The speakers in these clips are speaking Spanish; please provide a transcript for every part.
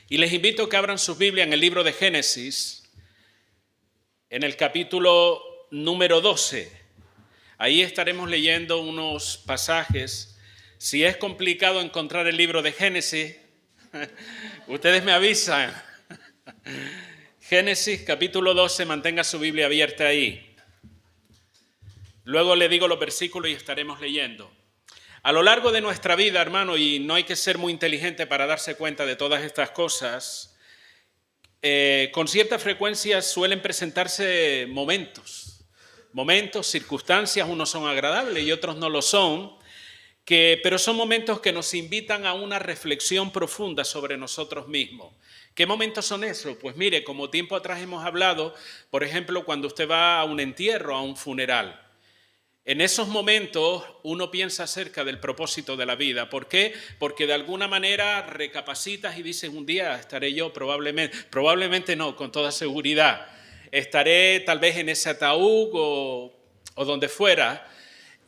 Y les invito a que abran sus Biblias en el libro de Génesis, en el capítulo número 12. Ahí estaremos leyendo unos pasajes. Si es complicado encontrar el libro de Génesis, ustedes me avisan. Génesis capítulo 12, mantenga su Biblia abierta ahí. Luego le digo los versículos y estaremos leyendo. A lo largo de nuestra vida, hermano, y no hay que ser muy inteligente para darse cuenta de todas estas cosas, con cierta frecuencia suelen presentarse momentos, circunstancias, unos son agradables y otros no lo son, pero son momentos que nos invitan a una reflexión profunda sobre nosotros mismos. ¿Qué momentos son esos? Pues mire, como tiempo atrás hemos hablado, por ejemplo, cuando usted va a un entierro, a un funeral. En esos momentos uno piensa acerca del propósito de la vida. ¿Por qué? Porque de alguna manera recapacitas y dices, un día estaré yo, probablemente no, con toda seguridad. Estaré tal vez en ese ataúd o donde fuera.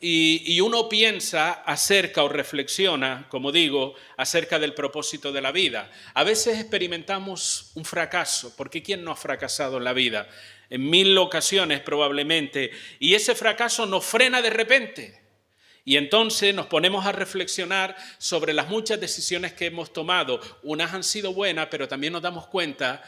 Y uno piensa acerca o reflexiona, como digo, acerca del propósito de la vida. A veces experimentamos un fracaso, porque ¿quién no ha fracasado en la vida? En 1000 ocasiones probablemente, y ese fracaso nos frena de repente. Y entonces nos ponemos a reflexionar sobre las muchas decisiones que hemos tomado. Unas han sido buenas, pero también nos damos cuenta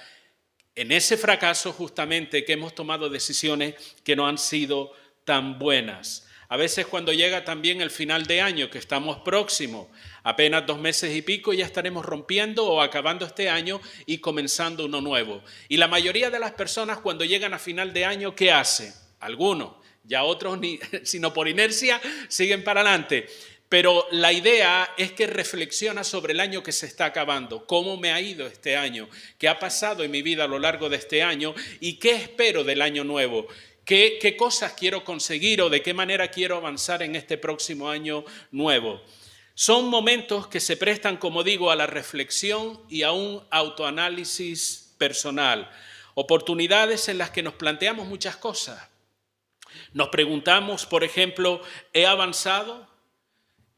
en ese fracaso justamente que hemos tomado decisiones que no han sido tan buenas. A veces cuando llega también el final de año, que estamos próximos, apenas 2 meses y pico, ya estaremos rompiendo o acabando este año y comenzando uno nuevo. Y la mayoría de las personas cuando llegan a final de año, ¿qué hacen? Algunos, ya otros, sino por inercia, siguen para adelante. Pero la idea es que reflexiona sobre el año que se está acabando, cómo me ha ido este año, qué ha pasado en mi vida a lo largo de este año y qué espero del año nuevo. ¿Qué cosas quiero conseguir o de qué manera quiero avanzar en este próximo año nuevo? Son momentos que se prestan, como digo, a la reflexión y a un autoanálisis personal. Oportunidades en las que nos planteamos muchas cosas. Nos preguntamos, por ejemplo, ¿he avanzado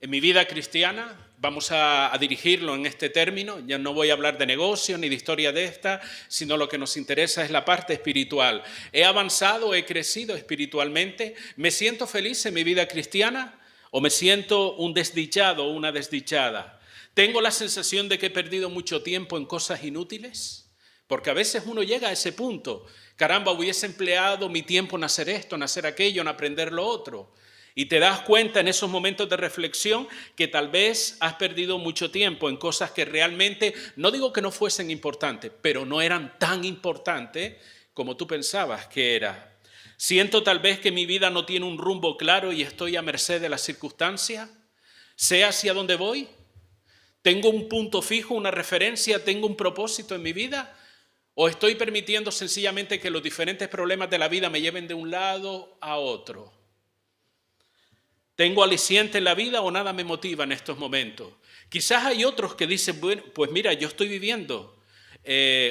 en mi vida cristiana? Vamos a dirigirlo en este término. Ya no voy a hablar de negocio ni de historia de esta, sino lo que nos interesa es la parte espiritual. ¿He avanzado, he crecido espiritualmente? ¿Me siento feliz en mi vida cristiana? ¿O me siento un desdichado o una desdichada? ¿Tengo la sensación de que he perdido mucho tiempo en cosas inútiles? Porque a veces uno llega a ese punto. Caramba, hubiese empleado mi tiempo en hacer esto, en hacer aquello, en aprender lo otro. Y te das cuenta en esos momentos de reflexión que tal vez has perdido mucho tiempo en cosas que realmente, no digo que no fuesen importantes, pero no eran tan importantes como tú pensabas que era. Siento tal vez que mi vida no tiene un rumbo claro y estoy a merced de las circunstancias. ¿Sé hacia dónde voy? ¿Tengo un punto fijo, una referencia? ¿Tengo un propósito en mi vida? ¿O estoy permitiendo sencillamente que los diferentes problemas de la vida me lleven de un lado a otro? ¿Tengo aliciente en la vida o nada me motiva en estos momentos? Quizás hay otros que dicen, bueno, pues mira, yo estoy viviendo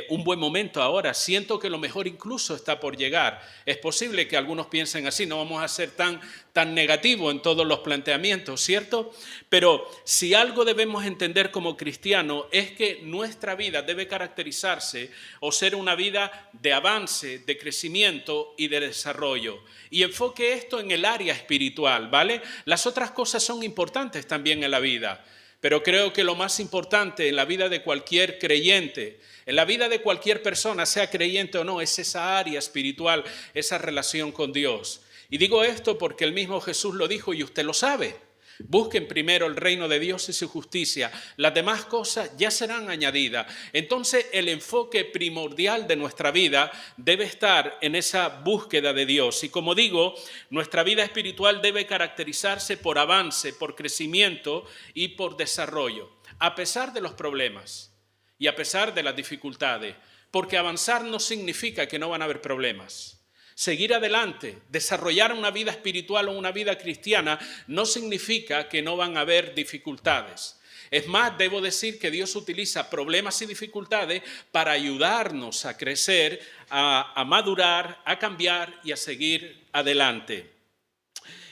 un buen momento ahora, siento que lo mejor incluso está por llegar. Es posible que algunos piensen así, no vamos a ser tan negativos en todos los planteamientos, ¿cierto? Pero si algo debemos entender como cristianos es que nuestra vida debe caracterizarse o ser una vida de avance, de crecimiento y de desarrollo. Y enfoque esto en el área espiritual, ¿vale? Las otras cosas son importantes también en la vida. Pero creo que lo más importante en la vida de cualquier creyente, en la vida de cualquier persona, sea creyente o no, es esa área espiritual, esa relación con Dios. Y digo esto porque el mismo Jesús lo dijo y usted lo sabe. Busquen primero el reino de Dios y su justicia. Las demás cosas ya serán añadidas. Entonces, el enfoque primordial de nuestra vida debe estar en esa búsqueda de Dios. Y como digo, nuestra vida espiritual debe caracterizarse por avance, por crecimiento y por desarrollo, a pesar de los problemas y a pesar de las dificultades. Porque avanzar no significa que no van a haber problemas. Seguir adelante, desarrollar una vida espiritual o una vida cristiana no significa que no van a haber dificultades. Es más, debo decir que Dios utiliza problemas y dificultades para ayudarnos a crecer, a madurar, a cambiar y a seguir adelante.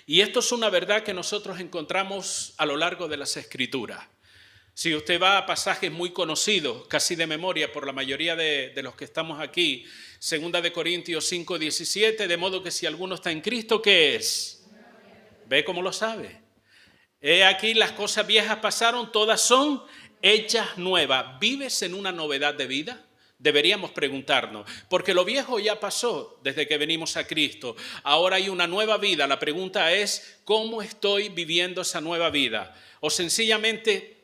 Y esto es una verdad que nosotros encontramos a lo largo de las Escrituras. Si usted va a pasajes muy conocidos, casi de memoria por la mayoría de los que estamos aquí, 2 de Corintios 5:17, de modo que si alguno está en Cristo, ¿qué es? ¿Ve cómo lo sabe? He aquí las cosas viejas pasaron, todas son hechas nuevas. ¿Vives en una novedad de vida? Deberíamos preguntarnos, porque lo viejo ya pasó desde que venimos a Cristo. Ahora hay una nueva vida. La pregunta es, ¿cómo estoy viviendo esa nueva vida? O sencillamente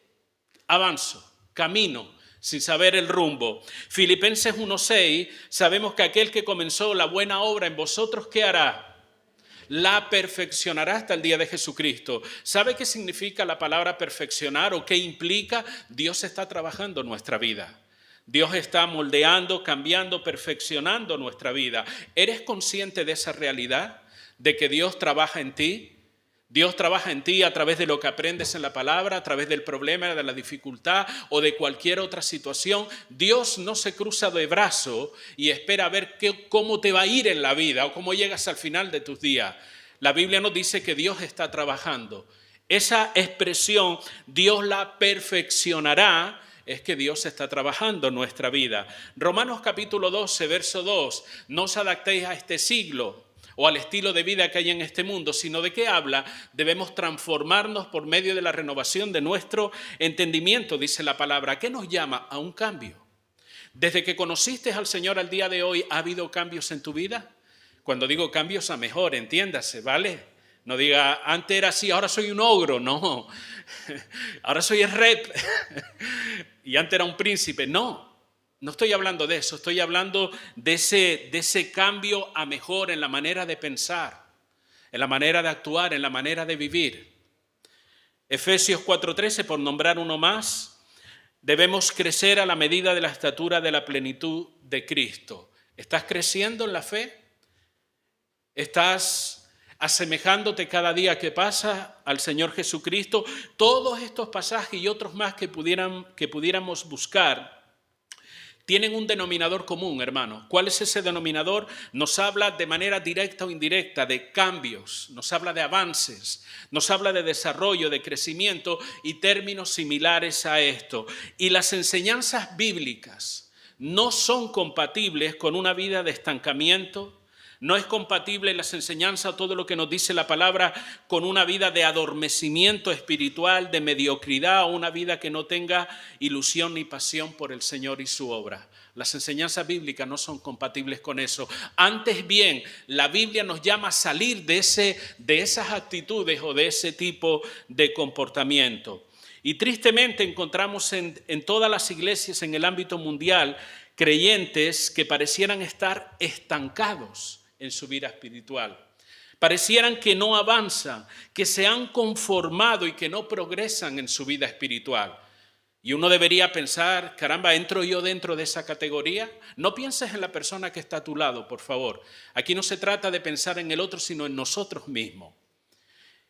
avanzo, camino, sin saber el rumbo. Filipenses 1:6, sabemos que aquel que comenzó la buena obra en vosotros, ¿qué hará? La perfeccionará hasta el día de Jesucristo. ¿Sabe qué significa la palabra perfeccionar o qué implica? Dios está trabajando en nuestra vida. Dios está moldeando, cambiando, perfeccionando nuestra vida. ¿Eres consciente de esa realidad? ¿De que Dios trabaja en ti? Dios trabaja en ti a través de lo que aprendes en la palabra, a través del problema, de la dificultad o de cualquier otra situación. Dios no se cruza de brazo y espera a ver cómo te va a ir en la vida o cómo llegas al final de tus días. La Biblia nos dice que Dios está trabajando. Esa expresión, Dios la perfeccionará, es que Dios está trabajando en nuestra vida. Romanos capítulo 12, verso 2, no os adaptéis a este siglo o al estilo de vida que hay en este mundo, sino de qué habla, debemos transformarnos por medio de la renovación de nuestro entendimiento, dice la palabra. ¿Qué nos llama? A un cambio. Desde que conociste al Señor al día de hoy, ¿ha habido cambios en tu vida? Cuando digo cambios a mejor, entiéndase, ¿vale? No diga, antes era así, ahora soy un ogro, no. Ahora soy el rep y antes era un príncipe, no. No estoy hablando de eso, estoy hablando de ese cambio a mejor en la manera de pensar, en la manera de actuar, en la manera de vivir. Efesios 4:13, por nombrar uno más, debemos crecer a la medida de la estatura de la plenitud de Cristo. ¿Estás creciendo en la fe? ¿Estás asemejándote cada día que pasa al Señor Jesucristo? Todos estos pasajes y otros más que pudiéramos buscar tienen un denominador común, hermano. ¿Cuál es ese denominador? Nos habla de manera directa o indirecta de cambios, nos habla de avances, nos habla de desarrollo, de crecimiento y términos similares a esto. Y las enseñanzas bíblicas no son compatibles con una vida de estancamiento. No es compatible las enseñanzas, todo lo que nos dice la palabra, con una vida de adormecimiento espiritual, de mediocridad, o una vida que no tenga ilusión ni pasión por el Señor y su obra. Las enseñanzas bíblicas no son compatibles con eso. Antes bien, la Biblia nos llama a salir de esas actitudes o de ese tipo de comportamiento. Y tristemente encontramos en todas las iglesias en el ámbito mundial creyentes que parecieran estar estancados en su vida espiritual. Parecieran que no avanzan, que se han conformado y que no progresan en su vida espiritual. Y uno debería pensar, caramba, ¿entro yo dentro de esa categoría? No pienses en la persona que está a tu lado, por favor. Aquí no se trata de pensar en el otro, sino en nosotros mismos.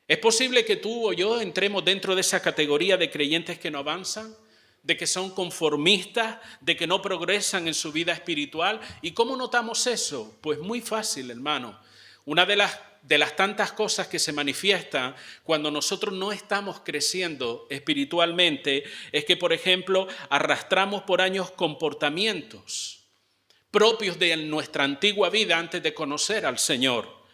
¿Es posible que tú o yo entremos dentro de esa categoría de creyentes que no avanzan? ¿De que son conformistas? ¿De que no progresan en su vida espiritual? ¿Y cómo notamos eso? Pues muy fácil, hermano. Una de las tantas cosas que se manifiestan cuando nosotros no estamos creciendo espiritualmente es que, por ejemplo, arrastramos por años comportamientos propios de nuestra antigua vida antes de conocer al Señor.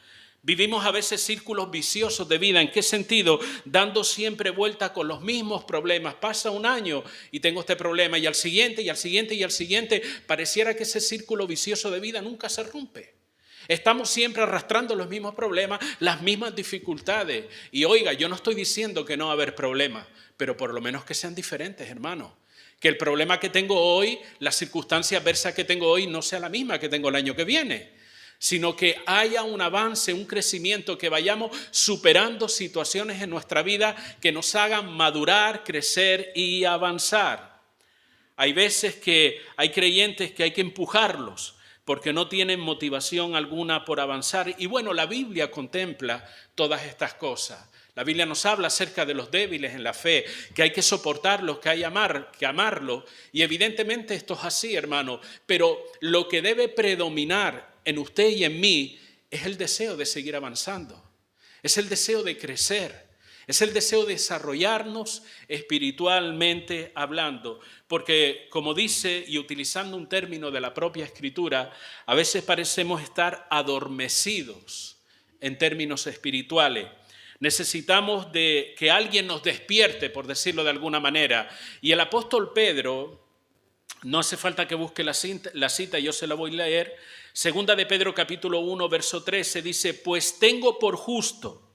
Vivimos a veces círculos viciosos de vida. ¿En qué sentido? Dando siempre vuelta con los mismos problemas. Pasa un año y tengo este problema y al siguiente y al siguiente y al siguiente. Pareciera que ese círculo vicioso de vida nunca se rompe. Estamos siempre arrastrando los mismos problemas, las mismas dificultades. Y oiga, yo no estoy diciendo que no va a haber problemas, pero por lo menos que sean diferentes, hermano. Que el problema que tengo hoy, la circunstancia adversa que tengo hoy no sea la misma que tengo el año que viene, sino que haya un avance, un crecimiento, que vayamos superando situaciones en nuestra vida que nos hagan madurar, crecer y avanzar. Hay veces que hay creyentes que hay que empujarlos porque no tienen motivación alguna por avanzar. Y bueno, la Biblia contempla todas estas cosas. La Biblia nos habla acerca de los débiles en la fe, que hay que soportarlos, que hay que amarlos. Y evidentemente esto es así, hermano. Pero lo que debe predominar en usted y en mí es el deseo de seguir avanzando. Es el deseo de crecer. Es el deseo de desarrollarnos espiritualmente hablando, porque como dice, y utilizando un término de la propia Escritura, a veces parecemos estar adormecidos en términos espirituales. Necesitamos de que alguien nos despierte, por decirlo de alguna manera. Y el apóstol Pedro, no hace falta que busque la cita, yo se la voy a leer. Segunda de Pedro capítulo 1, verso 13, dice, pues tengo por justo,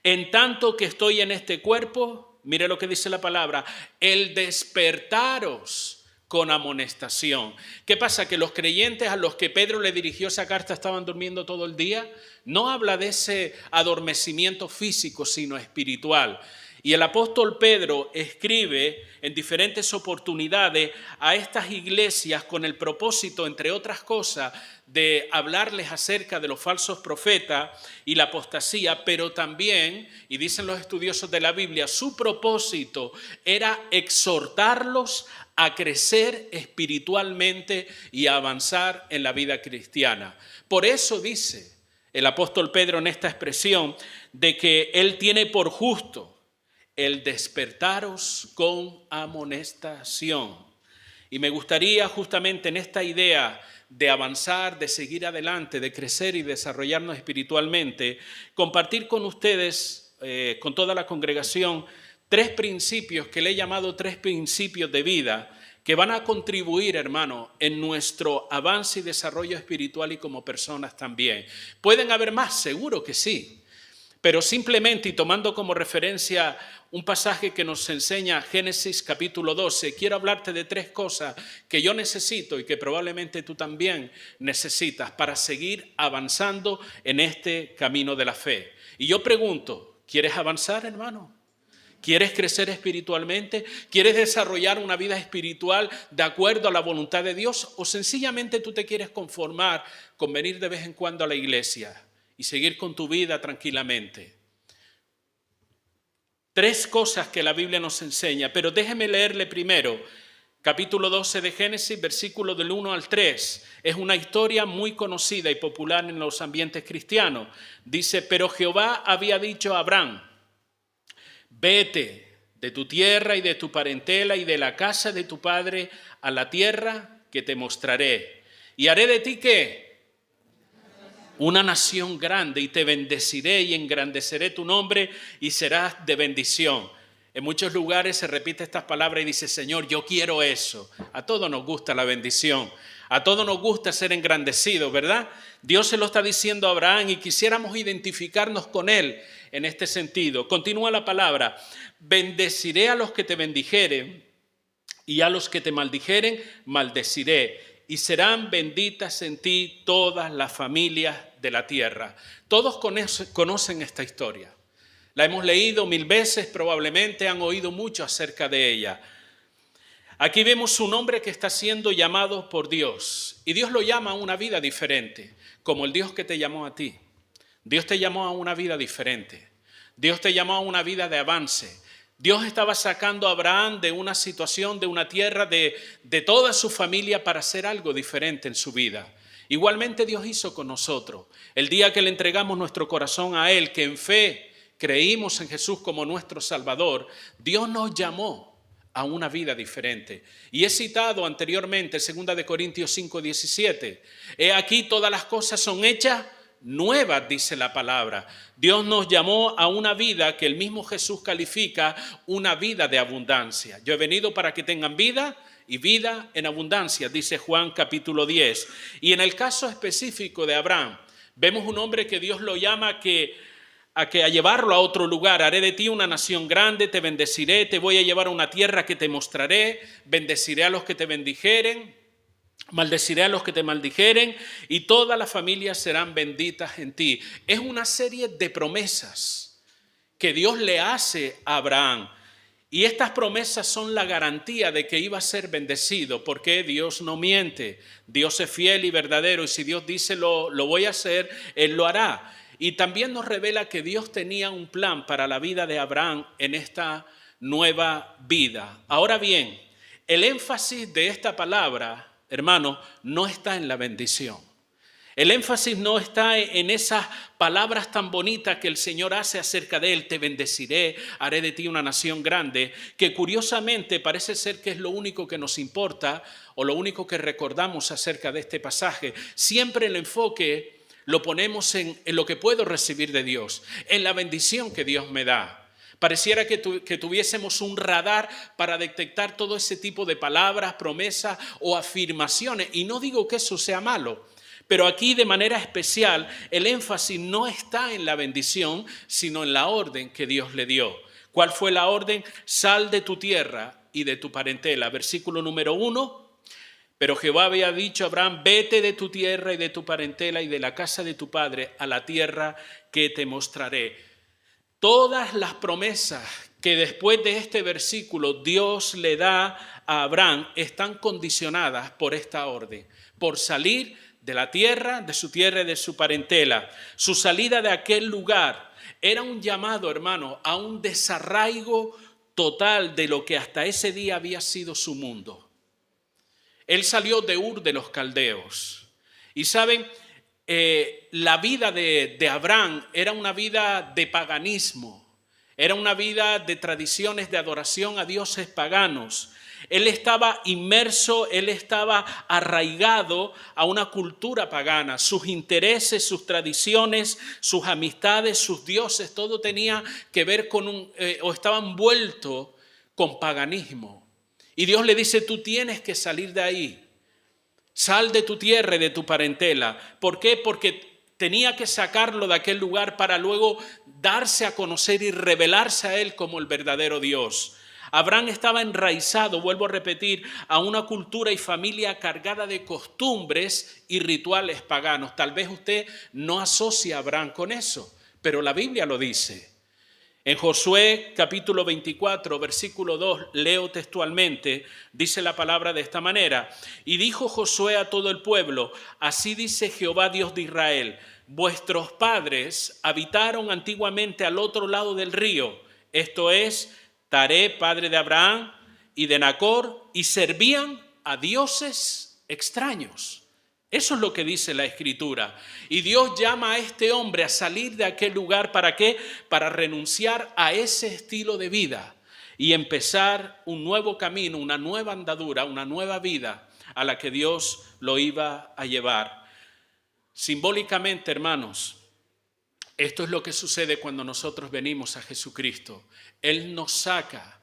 en tanto que estoy en este cuerpo, mire lo que dice la palabra, el despertaros con amonestación. ¿Qué pasa? Que los creyentes a los que Pedro le dirigió esa carta estaban durmiendo todo el día. No habla de ese adormecimiento físico, sino espiritual. Y el apóstol Pedro escribe en diferentes oportunidades a estas iglesias con el propósito, entre otras cosas, de hablarles acerca de los falsos profetas y la apostasía, pero también, y dicen los estudiosos de la Biblia, su propósito era exhortarlos a crecer espiritualmente y a avanzar en la vida cristiana. Por eso dice el apóstol Pedro en esta expresión de que él tiene por justo el despertaros con amonestación. Y me gustaría justamente en esta idea de avanzar, de seguir adelante, de crecer y desarrollarnos espiritualmente, compartir con ustedes, con toda la congregación, 3 principios que le he llamado 3 principios de vida que van a contribuir, hermano, en nuestro avance y desarrollo espiritual y como personas también. ¿Pueden haber más? Seguro que sí. Pero simplemente, y tomando como referencia un pasaje que nos enseña Génesis capítulo 12, quiero hablarte de 3 cosas que yo necesito y que probablemente tú también necesitas para seguir avanzando en este camino de la fe. Y yo pregunto, ¿quieres avanzar, hermano? ¿Quieres crecer espiritualmente? ¿Quieres desarrollar una vida espiritual de acuerdo a la voluntad de Dios? ¿O sencillamente tú te quieres conformar con venir de vez en cuando a la iglesia y seguir con tu vida tranquilamente? 3 cosas que la Biblia nos enseña, pero déjeme leerle primero. Capítulo 12 de Génesis, versículo del 1 al 3. Es una historia muy conocida y popular en los ambientes cristianos. Dice, pero Jehová había dicho a Abraham, vete de tu tierra y de tu parentela y de la casa de tu padre a la tierra que te mostraré. Y haré de ti, ¿qué? Una nación grande, y te bendeciré y engrandeceré tu nombre y serás de bendición. En muchos lugares se repite estas palabras y dice, Señor, yo quiero eso. A todos nos gusta la bendición. A todos nos gusta ser engrandecidos, ¿verdad? Dios se lo está diciendo a Abraham y quisiéramos identificarnos con él en este sentido. Continúa la palabra, bendeciré a los que te bendijeren y a los que te maldijeren, maldeciré. Y serán benditas en ti todas las familias de la tierra. Todos conocen esta historia. La hemos leído 1000 veces, probablemente han oído mucho acerca de ella. Aquí vemos un hombre que está siendo llamado por Dios. Y Dios lo llama a una vida diferente, como el Dios que te llamó a ti. Dios te llamó a una vida diferente. Dios te llamó a una vida de avance. Dios estaba sacando a Abraham de una situación, de una tierra, de toda su familia para hacer algo diferente en su vida. Igualmente Dios hizo con nosotros. El día que le entregamos nuestro corazón a Él, que en fe creímos en Jesús como nuestro Salvador, Dios nos llamó a una vida diferente. Y he citado anteriormente 2 de Corintios 5:17. He aquí todas las cosas son hechas nuevas, dice la palabra. Dios nos llamó a una vida que el mismo Jesús califica una vida de abundancia. Yo he venido para que tengan vida y vida en abundancia, dice Juan capítulo 10. Y en el caso específico de Abraham, vemos un hombre que Dios lo llama a llevarlo a otro lugar. Haré de ti una nación grande, te bendeciré, te voy a llevar a una tierra que te mostraré, bendeciré a los que te bendijeren, maldeciré a los que te maldijeren y todas las familias serán benditas en ti. Es una serie de promesas que Dios le hace a Abraham. Y estas promesas son la garantía de que iba a ser bendecido, porque Dios no miente. Dios es fiel y verdadero, y si Dios dice lo voy a hacer, Él lo hará. Y también nos revela que Dios tenía un plan para la vida de Abraham en esta nueva vida. Ahora bien, el énfasis de esta palabra, hermano, no está en la bendición. El énfasis no está en esas palabras tan bonitas que el Señor hace acerca de él, te bendeciré, haré de ti una nación grande, que curiosamente parece ser que es lo único que nos importa o lo único que recordamos acerca de este pasaje. Siempre el enfoque lo ponemos en lo que puedo recibir de Dios, en la bendición que Dios me da. Pareciera que tuviésemos un radar para detectar todo ese tipo de palabras, promesas o afirmaciones. Y no digo que eso sea malo, pero aquí de manera especial el énfasis no está en la bendición, sino en la orden que Dios le dio. ¿Cuál fue la orden? Sal de tu tierra y de tu parentela. Versículo número 1. Pero Jehová había dicho a Abraham, vete de tu tierra y de tu parentela y de la casa de tu padre a la tierra que te mostraré. Todas las promesas que después de este versículo Dios le da a Abraham están condicionadas por esta orden, por salir de la tierra, de su tierra y de su parentela. Su salida de aquel lugar era un llamado, hermano, a un desarraigo total de lo que hasta ese día había sido su mundo. Él salió de Ur de los Caldeos. Y saben, la vida de Abraham era una vida de paganismo, era una vida de tradiciones de adoración a dioses paganos. Él estaba inmerso, él estaba arraigado a una cultura pagana. Sus intereses, sus tradiciones, sus amistades, sus dioses, todo tenía que ver con o estaba envuelto con paganismo. Y Dios le dice, tú tienes que salir de ahí. Sal de tu tierra y de tu parentela. ¿Por qué? Porque tenía que sacarlo de aquel lugar para luego darse a conocer y revelarse a él como el verdadero Dios. Abraham estaba enraizado, vuelvo a repetir, a una cultura y familia cargada de costumbres y rituales paganos. Tal vez usted no asocia a Abraham con eso, pero la Biblia lo dice. En Josué capítulo 24, versículo 2, leo textualmente, dice la palabra de esta manera. Y dijo Josué a todo el pueblo, así dice Jehová Dios de Israel, vuestros padres habitaron antiguamente al otro lado del río, esto es, Taré, padre de Abraham y de Nacor, y servían a dioses extraños. Eso es lo que dice la Escritura. Y Dios llama a este hombre a salir de aquel lugar. ¿Para qué? Para renunciar a ese estilo de vida y empezar un nuevo camino, una nueva andadura, una nueva vida a la que Dios lo iba a llevar. Simbólicamente, hermanos, esto es lo que sucede cuando nosotros venimos a Jesucristo. Él nos saca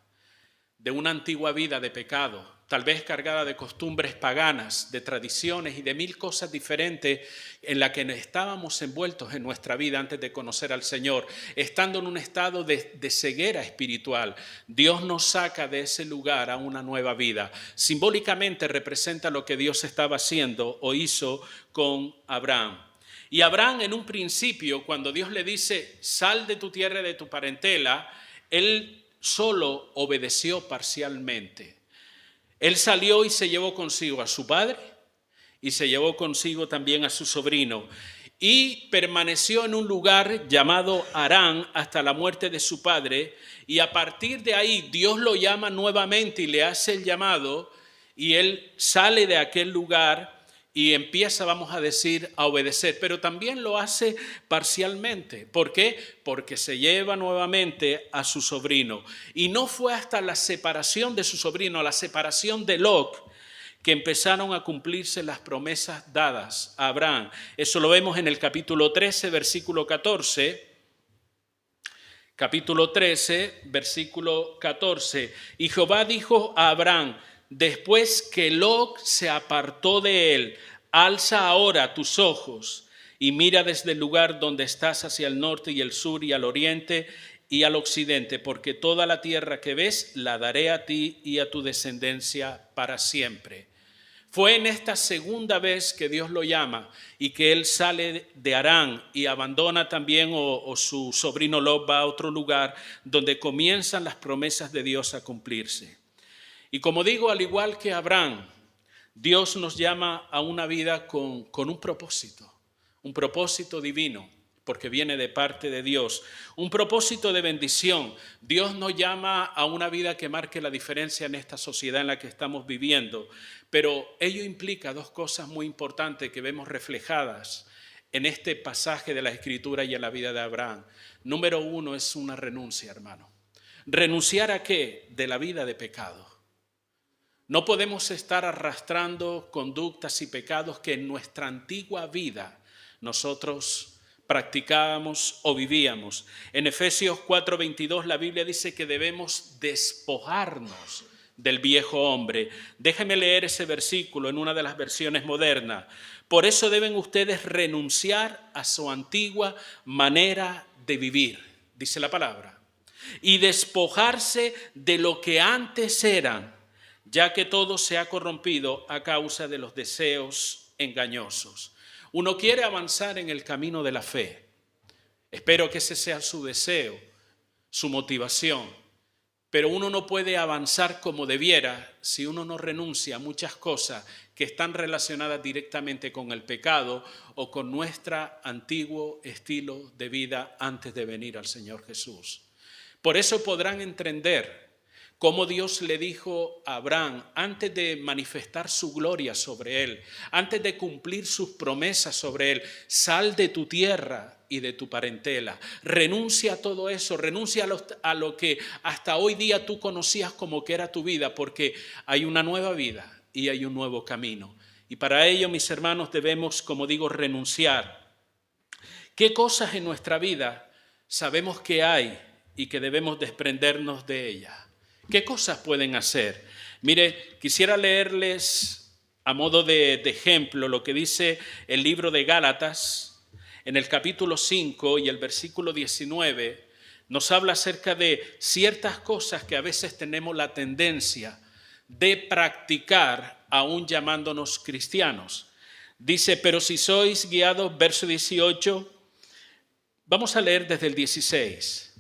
de una antigua vida de pecado, tal vez cargada de costumbres paganas, de tradiciones y de mil cosas diferentes en las que estábamos envueltos en nuestra vida antes de conocer al Señor, estando en un estado de ceguera espiritual. Dios nos saca de ese lugar a una nueva vida. Simbólicamente representa lo que Dios estaba haciendo o hizo con Abraham. Y Abraham en un principio, cuando Dios le dice, sal de tu tierra y de tu parentela, él solo obedeció parcialmente. Él salió y se llevó consigo a su padre y se llevó consigo también a su sobrino y permaneció en un lugar llamado Harán hasta la muerte de su padre, y a partir de ahí Dios lo llama nuevamente y le hace el llamado y él sale de aquel lugar y empieza, vamos a decir, a obedecer, pero también lo hace parcialmente. ¿Por qué? Porque se lleva nuevamente a su sobrino. Y no fue hasta la separación de su sobrino, la separación de Lot, que empezaron a cumplirse las promesas dadas a Abraham. Eso lo vemos en el capítulo 13, versículo 14. Capítulo 13, versículo 14. Y Jehová dijo a Abraham, después que Lot se apartó de él, alza ahora tus ojos y mira desde el lugar donde estás hacia el norte y el sur y al oriente y al occidente, porque toda la tierra que ves la daré a ti y a tu descendencia para siempre. Fue en esta segunda vez que Dios lo llama y que él sale de Harán y abandona también o su sobrino Lot va a otro lugar donde comienzan las promesas de Dios a cumplirse. Y como digo, al igual que Abraham, Dios nos llama a una vida con un propósito divino, porque viene de parte de Dios, un propósito de bendición. Dios nos llama a una vida que marque la diferencia en esta sociedad en la que estamos viviendo, pero ello implica dos cosas muy importantes que vemos reflejadas en este pasaje de la Escritura y en la vida de Abraham. Número uno es una renuncia, hermano. ¿Renunciar a qué? De la vida de pecado. No podemos estar arrastrando conductas y pecados que en nuestra antigua vida nosotros practicábamos o vivíamos. En Efesios 4:22 la Biblia dice que debemos despojarnos del viejo hombre. Déjenme leer ese versículo en una de las versiones modernas. Por eso deben ustedes renunciar a su antigua manera de vivir, dice la palabra, y despojarse de lo que antes eran, ya que todo se ha corrompido a causa de los deseos engañosos. Uno quiere avanzar en el camino de la fe. Espero que ese sea su deseo, su motivación. Pero uno no puede avanzar como debiera si uno no renuncia a muchas cosas que están relacionadas directamente con el pecado o con nuestro antiguo estilo de vida antes de venir al Señor Jesús. Por eso podrán entender cómo Dios le dijo a Abraham, antes de manifestar su gloria sobre él, antes de cumplir sus promesas sobre él: sal de tu tierra y de tu parentela, renuncia a todo eso, renuncia a lo que hasta hoy día tú conocías como que era tu vida, porque hay una nueva vida y hay un nuevo camino. Y para ello, mis hermanos, debemos, como digo, renunciar. ¿Qué cosas en nuestra vida sabemos que hay y que debemos desprendernos de ellas? ¿Qué cosas pueden hacer? Mire, quisiera leerles a modo de ejemplo lo que dice el libro de Gálatas en el capítulo 5 y el versículo 19. Nos habla acerca de ciertas cosas que a veces tenemos la tendencia de practicar aún llamándonos cristianos. Dice, pero si sois guiados, verso 18, vamos a leer desde el 16.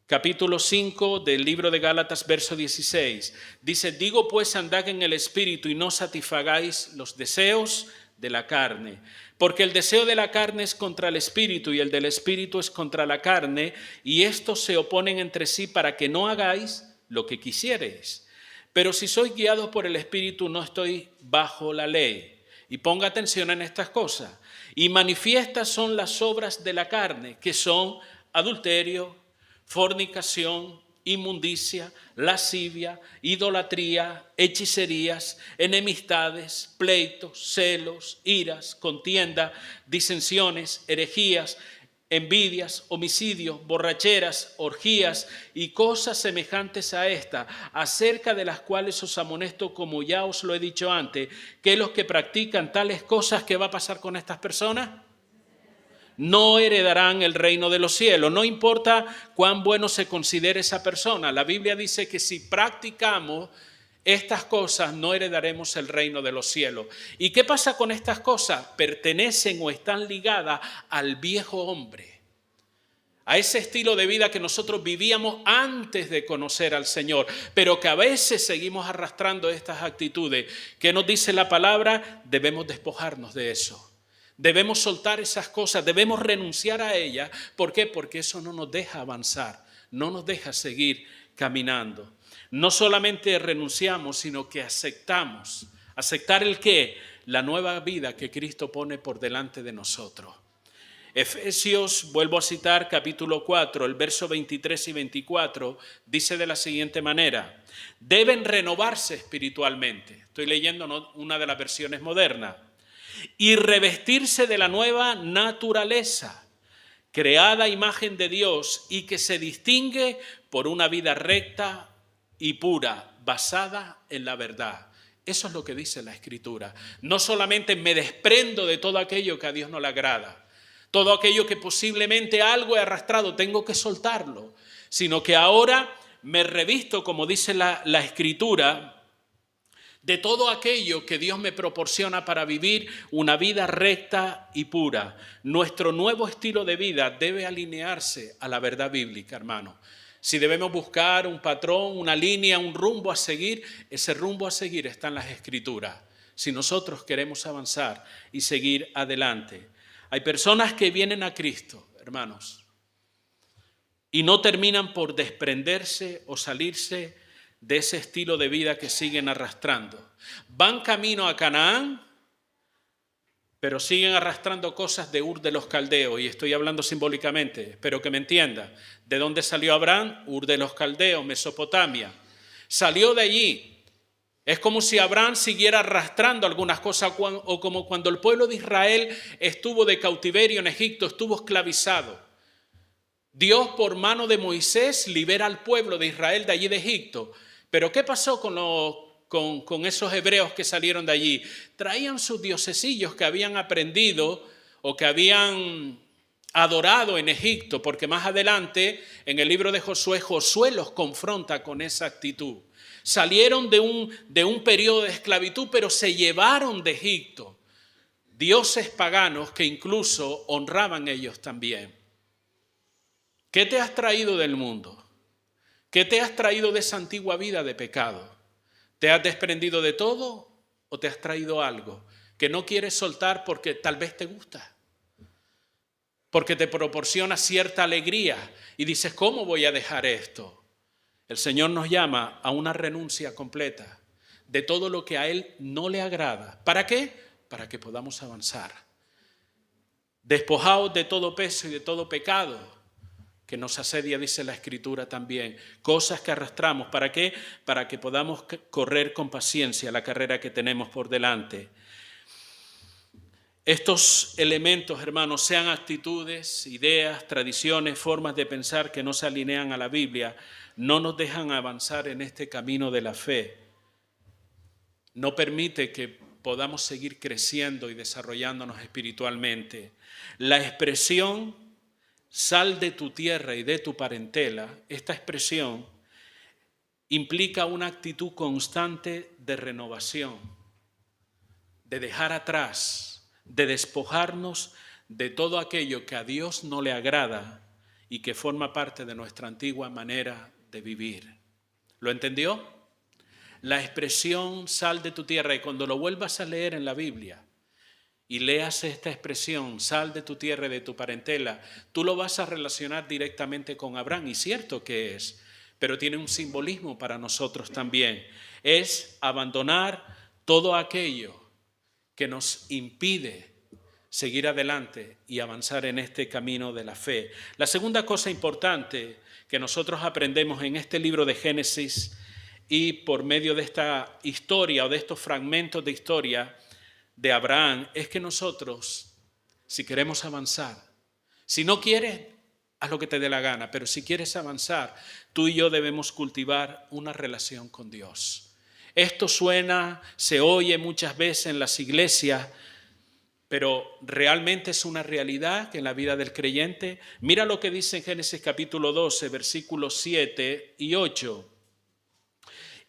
Capítulo 5 del libro de Gálatas, verso 16. Dice, digo pues, andad en el Espíritu y no satisfagáis los deseos de la carne. Porque el deseo de la carne es contra el Espíritu y el del Espíritu es contra la carne, y estos se oponen entre sí para que no hagáis lo que quisiereis. Pero si sois guiados por el Espíritu, no estoy bajo la ley. Y ponga atención en estas cosas. Y manifiestas son las obras de la carne, que son adulterio, fornicación, inmundicia, lascivia, idolatría, hechicerías, enemistades, pleitos, celos, iras, contienda, disensiones, herejías, envidias, homicidios, borracheras, orgías y cosas semejantes a esta, acerca de las cuales os amonesto, como ya os lo he dicho antes, que los que practican tales cosas, ¿qué va a pasar con estas personas? No heredarán el reino de los cielos. No importa cuán bueno se considere esa persona. La Biblia dice que si practicamos estas cosas, no heredaremos el reino de los cielos. ¿Y qué pasa con estas cosas? Pertenecen o están ligadas al viejo hombre, a ese estilo de vida que nosotros vivíamos antes de conocer al Señor, pero que a veces seguimos arrastrando estas actitudes. ¿Qué nos dice la palabra? Debemos despojarnos de eso. Debemos soltar esas cosas, debemos renunciar a ellas. ¿Por qué? Porque eso no nos deja avanzar, no nos deja seguir caminando. No solamente renunciamos, sino que aceptamos. ¿Aceptar el qué? La nueva vida que Cristo pone por delante de nosotros. Efesios, vuelvo a citar, capítulo 4, el verso 23 y 24, dice de la siguiente manera: deben renovarse espiritualmente. Estoy leyendo una de las versiones modernas. Y revestirse de la nueva naturaleza, creada a imagen de Dios y que se distingue por una vida recta y pura, basada en la verdad. Eso es lo que dice la Escritura. No solamente me desprendo de todo aquello que a Dios no le agrada, todo aquello que posiblemente algo he arrastrado, tengo que soltarlo, sino que ahora me revisto, como dice la Escritura, de todo aquello que Dios me proporciona para vivir una vida recta y pura. Nuestro nuevo estilo de vida debe alinearse a la verdad bíblica, hermano. Si debemos buscar un patrón, una línea, un rumbo a seguir, ese rumbo a seguir está en las Escrituras. Si nosotros queremos avanzar y seguir adelante. Hay personas que vienen a Cristo, hermanos, y no terminan por desprenderse o salirse de ese estilo de vida que siguen arrastrando. Van camino a Canaán, pero siguen arrastrando cosas de Ur de los Caldeos, y estoy hablando simbólicamente, espero que me entienda. ¿De dónde salió Abraham? Ur de los Caldeos, Mesopotamia. Salió de allí. Es como si Abraham siguiera arrastrando algunas cosas, o como cuando el pueblo de Israel estuvo de cautiverio en Egipto, estuvo esclavizado. Dios, por mano de Moisés, libera al pueblo de Israel de allí de Egipto. Pero ¿qué pasó con esos hebreos que salieron de allí? Traían sus diosecillos que habían aprendido o que habían adorado en Egipto, porque más adelante en el libro de Josué, Josué los confronta con esa actitud. Salieron de un periodo de esclavitud, pero se llevaron de Egipto dioses paganos que incluso honraban ellos también. ¿Qué te has traído del mundo? ¿Qué te has traído de esa antigua vida de pecado? ¿Te has desprendido de todo o te has traído algo que no quieres soltar porque tal vez te gusta? Porque te proporciona cierta alegría y dices, ¿cómo voy a dejar esto? El Señor nos llama a una renuncia completa de todo lo que a Él no le agrada. ¿Para qué? Para que podamos avanzar. Despojados de todo peso y de todo pecado que nos asedia, dice la Escritura también. Cosas que arrastramos. ¿Para qué? Para que podamos correr con paciencia la carrera que tenemos por delante. Estos elementos, hermanos, sean actitudes, ideas, tradiciones, formas de pensar que no se alinean a la Biblia, no nos dejan avanzar en este camino de la fe. No permite que podamos seguir creciendo y desarrollándonos espiritualmente. La expresión sal de tu tierra y de tu parentela, esta expresión implica una actitud constante de renovación, de dejar atrás, de despojarnos de todo aquello que a Dios no le agrada y que forma parte de nuestra antigua manera de vivir. ¿Lo entendió? La expresión sal de tu tierra, y cuando lo vuelvas a leer en la Biblia y leas esta expresión, sal de tu tierra y de tu parentela, tú lo vas a relacionar directamente con Abraham, y cierto que es, pero tiene un simbolismo para nosotros también. Es abandonar todo aquello que nos impide seguir adelante y avanzar en este camino de la fe. La segunda cosa importante que nosotros aprendemos en este libro de Génesis y por medio de esta historia o de estos fragmentos de historia de Abraham es que nosotros, si queremos avanzar, si no quieres, haz lo que te dé la gana, pero si quieres avanzar, tú y yo debemos cultivar una relación con Dios. Esto se oye muchas veces en las iglesias, pero realmente es una realidad que en la vida del creyente. Mira lo que dice en Génesis capítulo 12, versículos 7 y 8.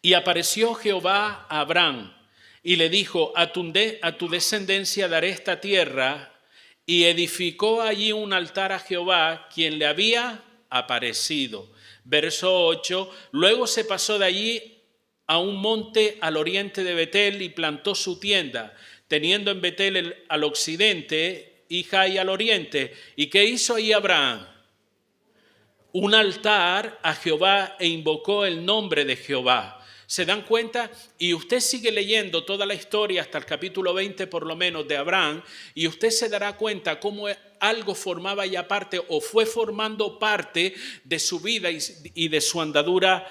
Y apareció Jehová a Abraham y le dijo, a tu descendencia daré esta tierra, y edificó allí un altar a Jehová, quien le había aparecido. Verso 8, luego se pasó de allí a un monte al oriente de Betel y plantó su tienda, teniendo en Betel al occidente y Jai al oriente. ¿Y qué hizo ahí Abraham? Un altar a Jehová e invocó el nombre de Jehová. ¿Se dan cuenta? Y usted sigue leyendo toda la historia hasta el capítulo 20 por lo menos de Abraham, y usted se dará cuenta cómo algo formaba ya parte o fue formando parte de su vida y de su andadura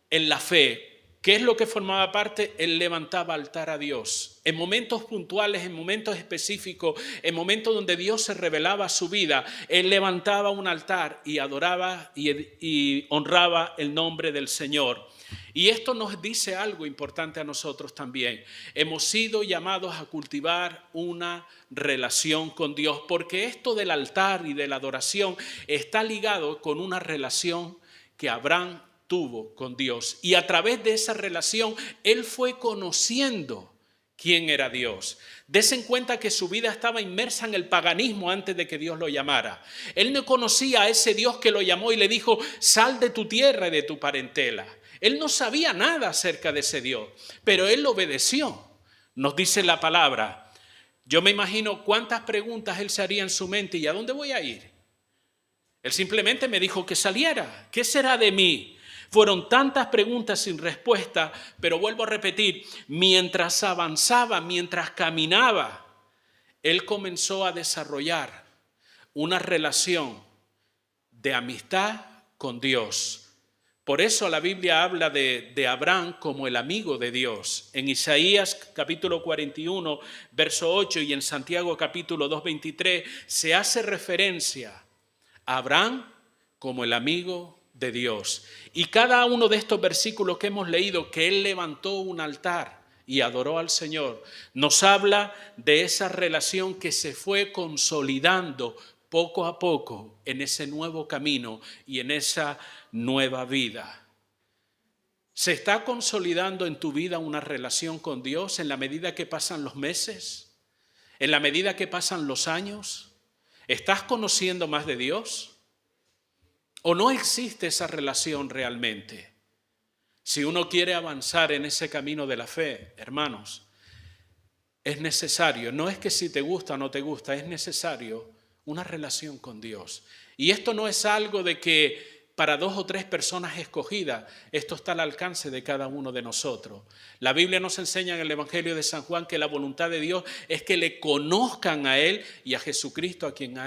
en la fe. ¿Qué es lo que formaba parte? Él levantaba altar a Dios. En momentos puntuales, en momentos específicos, en momentos donde Dios se revelaba a su vida, él levantaba un altar y adoraba y honraba el nombre del Señor. Y esto nos dice algo importante a nosotros también. Hemos sido llamados a cultivar una relación con Dios, porque esto del altar y de la adoración está ligado con una relación que Abraham tuvo con Dios. Y a través de esa relación, él fue conociendo quién era Dios. Dese en cuenta que su vida estaba inmersa en el paganismo antes de que Dios lo llamara. Él no conocía a ese Dios que lo llamó y le dijo, sal de tu tierra y de tu parentela. Él no sabía nada acerca de ese Dios, pero él obedeció. Nos dice la palabra. Yo me imagino cuántas preguntas él se haría en su mente. ¿Y a dónde voy a ir? Él simplemente me dijo que saliera. ¿Qué será de mí? Fueron tantas preguntas sin respuesta, pero vuelvo a repetir, mientras avanzaba, mientras caminaba, él comenzó a desarrollar una relación de amistad con Dios. Por eso la Biblia habla de Abraham como el amigo de Dios. En Isaías capítulo 41, verso 8 y en Santiago capítulo 2, 23 se hace referencia a Abraham como el amigo de Dios. Y cada uno de estos versículos que hemos leído, que él levantó un altar y adoró al Señor, nos habla de esa relación que se fue consolidando poco a poco en ese nuevo camino y en esa nueva vida. ¿Se está consolidando en tu vida una relación con Dios en la medida que pasan los meses? ¿En la medida que pasan los años? ¿Estás conociendo más de Dios? ¿O no existe esa relación realmente? Si uno quiere avanzar en ese camino de la fe, hermanos, es necesario, no es que si te gusta o no te gusta, es necesario una relación con Dios. Y esto no es algo de que para 2 o 3 personas escogidas, esto está al alcance de cada uno de nosotros. La Biblia nos enseña en el Evangelio de San Juan que la voluntad de Dios es que le conozcan a Él y a Jesucristo a quien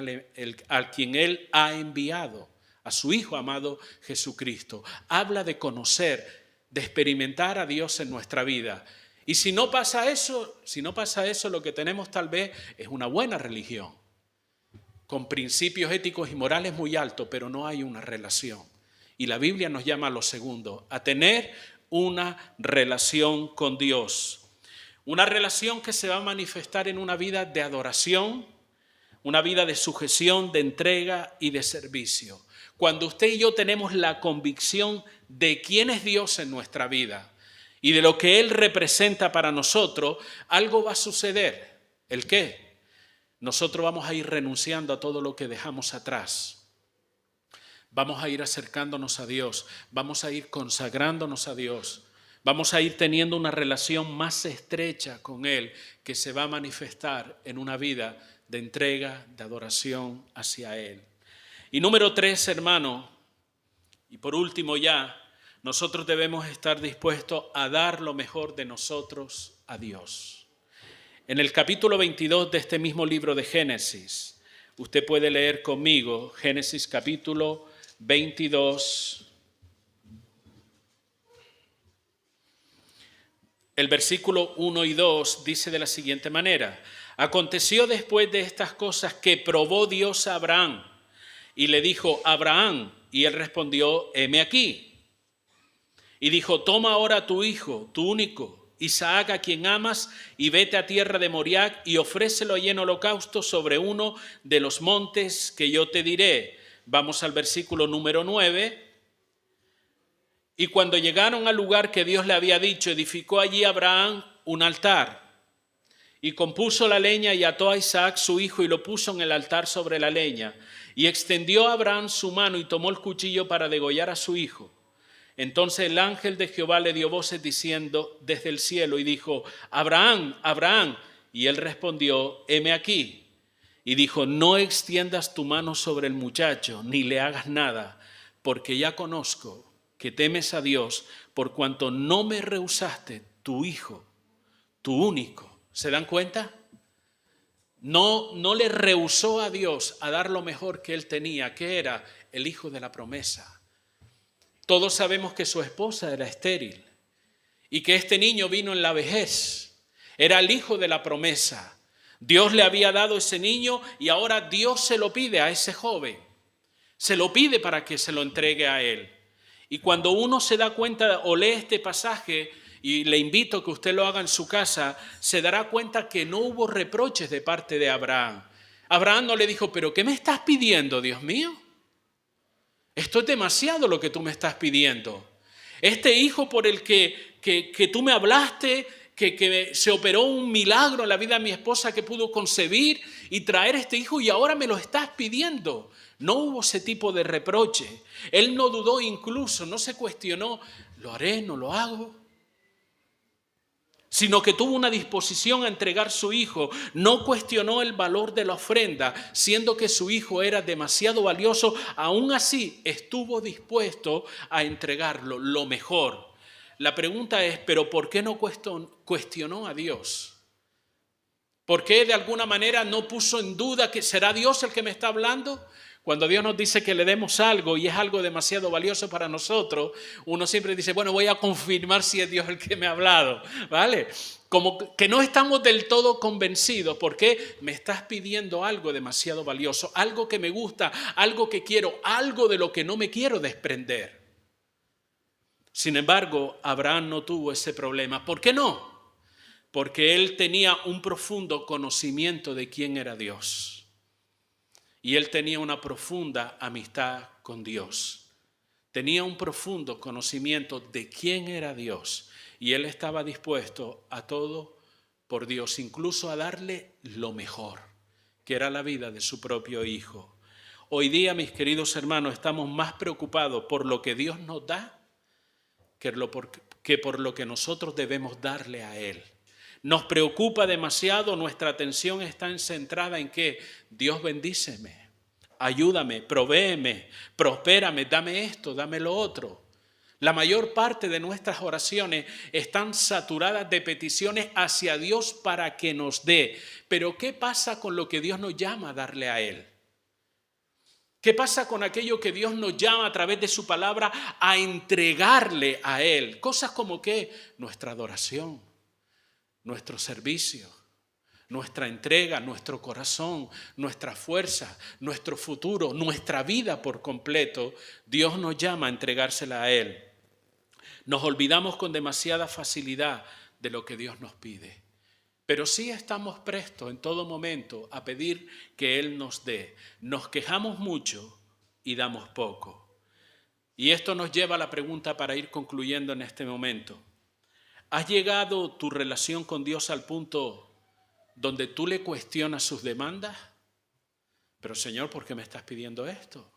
Él ha enviado, a su Hijo amado Jesucristo. Habla de conocer, de experimentar a Dios en nuestra vida. Y si no pasa eso, lo que tenemos tal vez es una buena religión, con principios éticos y morales muy altos, pero no hay una relación. Y la Biblia nos llama a lo segundo, a tener una relación con Dios. Una relación que se va a manifestar en una vida de adoración, una vida de sujeción, de entrega y de servicio. Cuando usted y yo tenemos la convicción de quién es Dios en nuestra vida y de lo que Él representa para nosotros, algo va a suceder. ¿El qué? Nosotros vamos a ir renunciando a todo lo que dejamos atrás. Vamos a ir acercándonos a Dios, vamos a ir consagrándonos a Dios, vamos a ir teniendo una relación más estrecha con Él que se va a manifestar en una vida de entrega, de adoración hacia Él. Y número 3, hermano, y por último ya, nosotros debemos estar dispuestos a dar lo mejor de nosotros a Dios. En el capítulo 22 de este mismo libro de Génesis, usted puede leer conmigo Génesis capítulo 22, el versículo 1 y 2 dice de la siguiente manera: aconteció después de estas cosas que probó Dios a Abraham y le dijo: Abraham, y él respondió: heme aquí. Y dijo: toma ahora a tu hijo, tu único, Isaac, a quien amas, y vete a tierra de Moriah y ofrécelo allí en holocausto sobre uno de los montes que yo te diré. Vamos al versículo número 9. Y cuando llegaron al lugar que Dios le había dicho, edificó allí Abraham un altar. Y compuso la leña y ató a Isaac su hijo y lo puso en el altar sobre la leña. Y extendió a Abraham su mano y tomó el cuchillo para degollar a su hijo. Entonces el ángel de Jehová le dio voces diciendo desde el cielo y dijo: Abraham, Abraham. Y él respondió: heme aquí. Y dijo: no extiendas tu mano sobre el muchacho, ni le hagas nada, porque ya conozco que temes a Dios, por cuanto no me rehusaste tu hijo, tu único. ¿Se dan cuenta? No le rehusó a Dios a dar lo mejor que él tenía, que era el hijo de la promesa. Todos sabemos que su esposa era estéril y que este niño vino en la vejez. Era el hijo de la promesa. Dios le había dado ese niño y ahora Dios se lo pide a ese joven. Se lo pide para que se lo entregue a él. Y cuando uno se da cuenta o lee este pasaje, y le invito a que usted lo haga en su casa, se dará cuenta que no hubo reproches de parte de Abraham. Abraham no le dijo: ¿pero qué me estás pidiendo, Dios mío? Esto es demasiado lo que tú me estás pidiendo. Este hijo por el que tú me hablaste, que se operó un milagro en la vida de mi esposa, que pudo concebir y traer este hijo, y ahora me lo estás pidiendo. No hubo ese tipo de reproche. Él no dudó incluso, no se cuestionó: ¿lo haré, no lo hago? Sino que tuvo una disposición a entregar su hijo. No cuestionó el valor de la ofrenda, siendo que su hijo era demasiado valioso. Aún así estuvo dispuesto a entregarlo, lo mejor. La pregunta es: ¿pero por qué no cuestionó a Dios? ¿Por qué de alguna manera no puso en duda que será Dios el que me está hablando? Cuando Dios nos dice que le demos algo y es algo demasiado valioso para nosotros, uno siempre dice, bueno, voy a confirmar si es Dios el que me ha hablado, ¿vale? Como que no estamos del todo convencidos porque me estás pidiendo algo demasiado valioso, algo que me gusta, algo que quiero, algo de lo que no me quiero desprender. Sin embargo, Abraham no tuvo ese problema. ¿Por qué no? Porque él tenía un profundo conocimiento de quién era Dios. Y él tenía una profunda amistad con Dios. Tenía un profundo conocimiento de quién era Dios. Y él estaba dispuesto a todo por Dios, incluso a darle lo mejor, que era la vida de su propio hijo. Hoy día, mis queridos hermanos, estamos más preocupados por lo que Dios nos da que por lo que nosotros debemos darle a Él. Nos preocupa demasiado, nuestra atención está centrada en que Dios bendíceme, ayúdame, provéeme, prospérame, dame esto, dame lo otro. La mayor parte de nuestras oraciones están saturadas de peticiones hacia Dios para que nos dé. Pero ¿qué pasa con lo que Dios nos llama a darle a Él? ¿Qué pasa con aquello que Dios nos llama a través de su palabra a entregarle a Él? Cosas como que nuestra adoración, nuestro servicio, nuestra entrega, nuestro corazón, nuestra fuerza, nuestro futuro, nuestra vida por completo, Dios nos llama a entregársela a Él. Nos olvidamos con demasiada facilidad de lo que Dios nos pide. Pero sí estamos prestos en todo momento a pedir que Él nos dé. Nos quejamos mucho y damos poco. Y esto nos lleva a la pregunta para ir concluyendo en este momento. ¿Has llegado tu relación con Dios al punto donde tú le cuestionas sus demandas? Pero Señor, ¿por qué me estás pidiendo esto?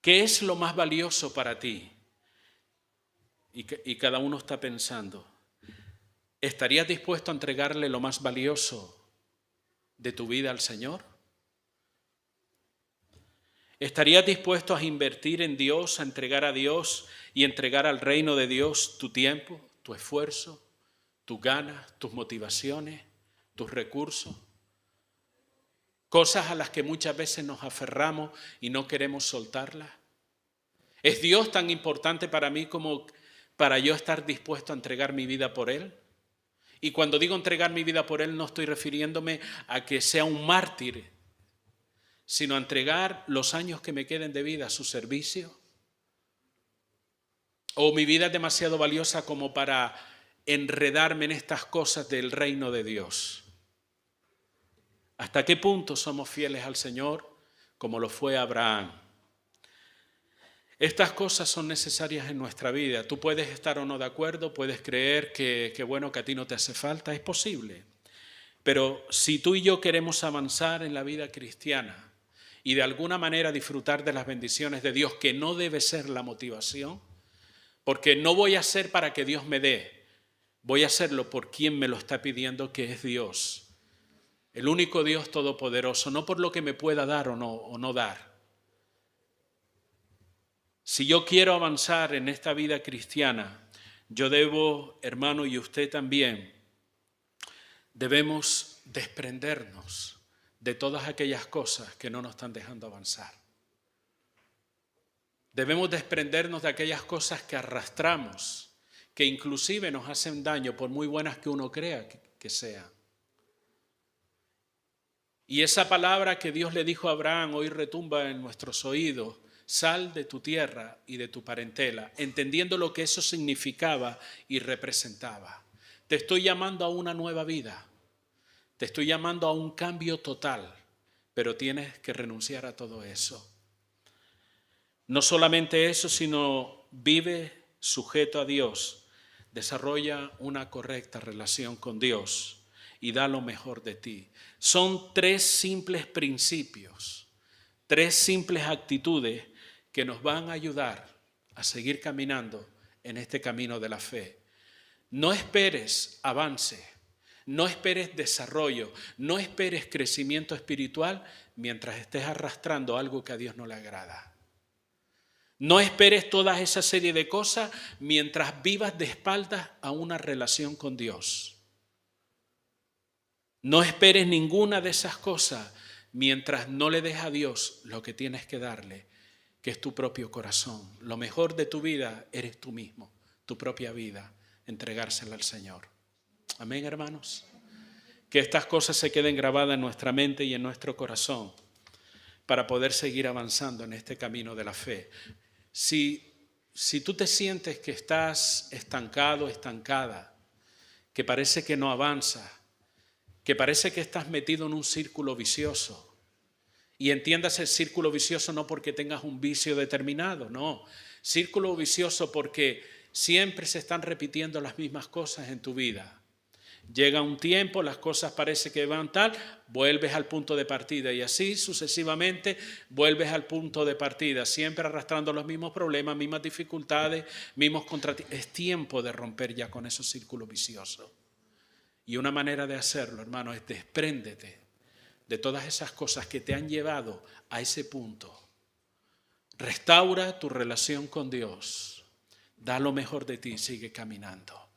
¿Qué es lo más valioso para ti? Y cada uno está pensando, ¿estarías dispuesto a entregarle lo más valioso de tu vida al Señor? ¿Estarías dispuesto a invertir en Dios, a entregar a Dios y entregar al reino de Dios tu tiempo, tu esfuerzo, tus ganas, tus motivaciones, tus recursos? Cosas a las que muchas veces nos aferramos y no queremos soltarlas. ¿Es Dios tan importante para mí como para yo estar dispuesto a entregar mi vida por Él? Y cuando digo entregar mi vida por Él, no estoy refiriéndome a que sea un mártir, sino a entregar los años que me queden de vida a su servicio. ¿O mi vida es demasiado valiosa como para enredarme en estas cosas del reino de Dios? ¿Hasta qué punto somos fieles al Señor como lo fue Abraham? Estas cosas son necesarias en nuestra vida. Tú puedes estar o no de acuerdo, puedes creer que bueno, que a ti no te hace falta, es posible. Pero si tú y yo queremos avanzar en la vida cristiana y de alguna manera disfrutar de las bendiciones de Dios, que no debe ser la motivación, porque no voy a hacer para que Dios me dé, voy a hacerlo por quien me lo está pidiendo, que es Dios. El único Dios todopoderoso, no por lo que me pueda dar o no dar. Si yo quiero avanzar en esta vida cristiana, yo debo, hermano, y usted también, debemos desprendernos de todas aquellas cosas que no nos están dejando avanzar. Debemos desprendernos de aquellas cosas que arrastramos, que inclusive nos hacen daño, por muy buenas que uno crea que sean. Y esa palabra que Dios le dijo a Abraham hoy retumba en nuestros oídos: sal de tu tierra y de tu parentela, entendiendo lo que eso significaba y representaba. Te estoy llamando a una nueva vida, te estoy llamando a un cambio total, pero tienes que renunciar a todo eso. No solamente eso, sino vive sujeto a Dios, desarrolla una correcta relación con Dios y da lo mejor de ti. Son 3 simples principios, 3 simples actitudes que nos van a ayudar a seguir caminando en este camino de la fe. No esperes avance, no esperes desarrollo, no esperes crecimiento espiritual mientras estés arrastrando algo que a Dios no le agrada. No esperes toda esa serie de cosas mientras vivas de espaldas a una relación con Dios. No esperes ninguna de esas cosas mientras no le des a Dios lo que tienes que darle, que es tu propio corazón. Lo mejor de tu vida eres tú mismo, tu propia vida, entregársela al Señor. Amén, hermanos. Que estas cosas se queden grabadas en nuestra mente y en nuestro corazón para poder seguir avanzando en este camino de la fe. Si tú te sientes que estás estancado, estancada, que parece que no avanzas, que parece que estás metido en un círculo vicioso, y entiendas el círculo vicioso no porque tengas un vicio determinado, no. Círculo vicioso porque siempre se están repitiendo las mismas cosas en tu vida. Llega un tiempo, las cosas parece que van tal, vuelves al punto de partida y así sucesivamente vuelves al punto de partida, siempre arrastrando los mismos problemas, mismas dificultades, mismos contratiempos. Es tiempo de romper ya con esos círculos viciosos. Y una manera de hacerlo, hermano, es despréndete de todas esas cosas que te han llevado a ese punto. Restaura tu relación con Dios. Da lo mejor de ti y sigue caminando.